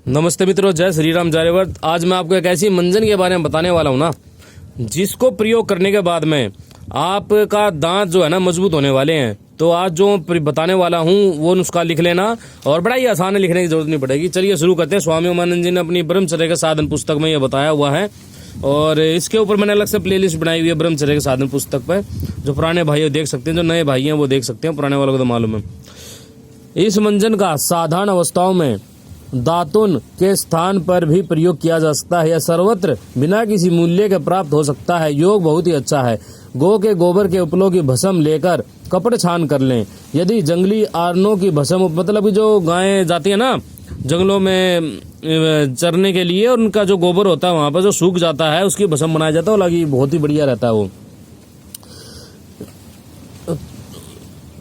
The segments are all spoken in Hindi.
नमस्ते मित्रों, जय श्री राम, जय रेवत। आज मैं आपको एक ऐसी मंजन के बारे में बताने वाला हूँ ना, जिसको प्रयोग करने के बाद में आपका दांत जो है ना मजबूत होने वाले हैं। तो आज जो बताने वाला हूँ वो नुस्खा लिख लेना, और बड़ा ही आसान है, लिखने की जरूरत नहीं पड़ेगी। चलिए शुरू करते हैं। स्वामी उमानंद जी ने अपनी ब्रह्मचर्य के साधन पुस्तक में ये बताया हुआ है, और इसके ऊपर मैंने अलग से प्लेलिस्ट बनाई हुई है ब्रह्मचर्य के साधन पुस्तक पर। जो पुराने भाई देख सकते हैं, जो नए भाई हैं वो देख सकते हैं, पुराने वालों को तो मालूम है। इस मंजन का साधारण अवस्थाओं में दातुन के स्थान पर भी प्रयोग किया जा सकता है। यह सर्वत्र बिना किसी मूल्य के प्राप्त हो सकता है। योग बहुत ही अच्छा है। गौ के गोबर के उपलों की भस्म लेकर कपड़ छान कर लें। यदि जंगली आरनों की भस्म, मतलब जो गायें जाती है ना जंगलों में चरने के लिए, और उनका जो गोबर होता है वहां पर जो सूख जाता है उसकी भस्म बनाया जाता है, वो लगी बहुत ही बढ़िया रहता है। वो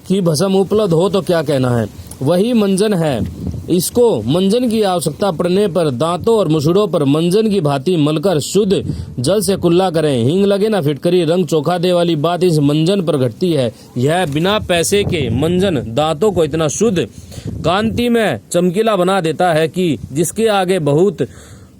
की भस्म उपलब्ध हो तो क्या कहना है, वही मंजन है। इसको मंजन की आवश्यकता पड़ने पर दांतों और मुसड़ों पर मंजन की भांति मलकर शुद्ध जल से कुल्ला करें। हींग लगे ना फिटकरी, रंग चोखा दे वाली बात इस मंजन पर घटती है। यह बिना पैसे के मंजन दांतों को इतना शुद्ध, कांति में चमकीला बना देता है कि जिसके आगे बहुत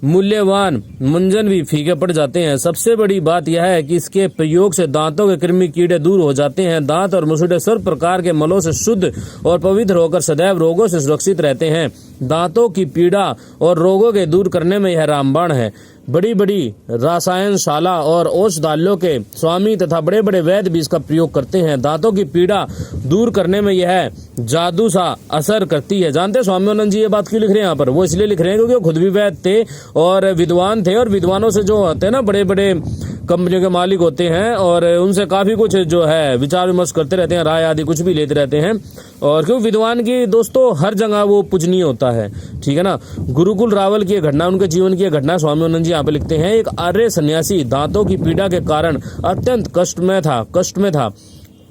मूल्यवान मंजन भी फीके पड़ जाते हैं। सबसे बड़ी बात यह है कि इसके प्रयोग से दांतों के कृमि कीड़े दूर हो जाते हैं। दांत और मुसड़े सर्व प्रकार के मलों से शुद्ध और पवित्र होकर सदैव रोगों से सुरक्षित रहते हैं। दांतों की पीड़ा और रोगों के दूर करने में यह रामबाण है। बड़ी बड़ी रसायनशाला और औषधालयों के स्वामी तथा बड़े बड़े वैद्य भी इसका प्रयोग करते हैं। दांतों की पीड़ा दूर करने में यह जादू सा असर करती है। जानते हैं स्वामी आनंद जी ये बात क्यों लिख रहे हैं यहाँ पर? वो इसलिए लिख रहे हैं क्योंकि वो खुद भी वैद्य थे और विद्वान थे, और विद्वानों से जो होते हैं ना बड़े बड़े कंपनियों के मालिक होते हैं, और उनसे काफी कुछ जो है विचार विमर्श करते रहते हैं, राय आदि कुछ भी लेते रहते हैं। और क्यों विद्वान की दोस्तों हर जगह वो पूजनीय होता है, ठीक है ना। गुरुकुल रावल की घटना, उनके जीवन की घटना स्वामी आनंद जी यहाँ पे लिखते हैं। एक आर्य सन्यासी दांतों की पीड़ा के कारण अत्यंत कष्ट में था।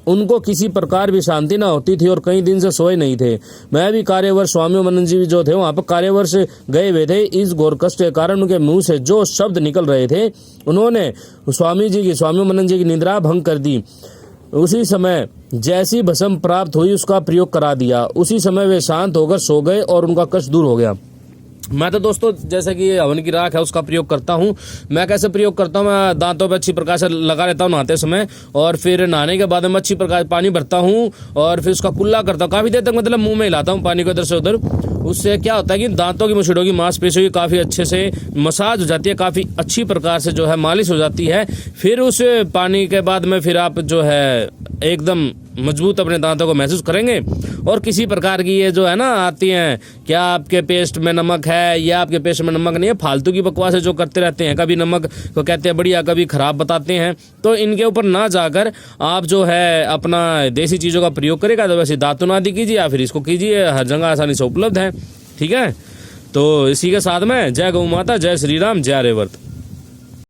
उनको किसी प्रकार भी शांति न होती थी और कई दिन से सोए नहीं थे। मैं भी कार्यवर्ष, स्वामी उमानंद जी जो थे वहां पर कार्यवर्ष गए हुए थे। इस घोर कष्ट के कारण उनके मुंह से जो शब्द निकल रहे थे, उन्होंने स्वामी उमानंद जी की निद्रा भंग कर दी। उसी समय जैसी भस्म प्राप्त हुई उसका प्रयोग करा दिया। उसी समय वे शांत होकर सो गए और उनका कष्ट दूर हो गया। मैं तो दोस्तों जैसे कि हवन की राख है उसका प्रयोग करता हूँ। मैं कैसे प्रयोग करता हूँ, मैं दांतों पे अच्छी प्रकार से लगा लेता हूँ नहाते समय, और फिर नहाने के बाद में अच्छी प्रकार पानी भरता हूँ और फिर उसका कुल्ला करता हूँ। काफी देर तक मतलब मुंह में हिलाता हूँ पानी को इधर से उधर। उससे क्या होता है कि दांतों की मुसड़ों की मांसपेशियों की काफी अच्छे से मसाज हो जाती है, काफी अच्छी प्रकार से जो है मालिश हो जाती है। फिर उस पानी के बाद में फिर आप जो है एकदम मजबूत अपने दांतों को महसूस करेंगे। और किसी प्रकार की ये जो है ना आती हैं, क्या आपके पेस्ट में नमक है या आपके पेस्ट में नमक नहीं है, फालतू की बकवास जो करते रहते हैं, कभी नमक को कहते हैं बढ़िया, कभी खराब बताते हैं। तो इनके ऊपर ना जाकर आप जो है अपना देसी चीज़ों का प्रयोग करेगा तो वैसे दातुन आदि कीजिए या फिर इसको कीजिए, हर जगह आसानी से उपलब्ध है, ठीक है। तो इसी के साथ में जय गौ माता, जय श्री राम, जय रेवत।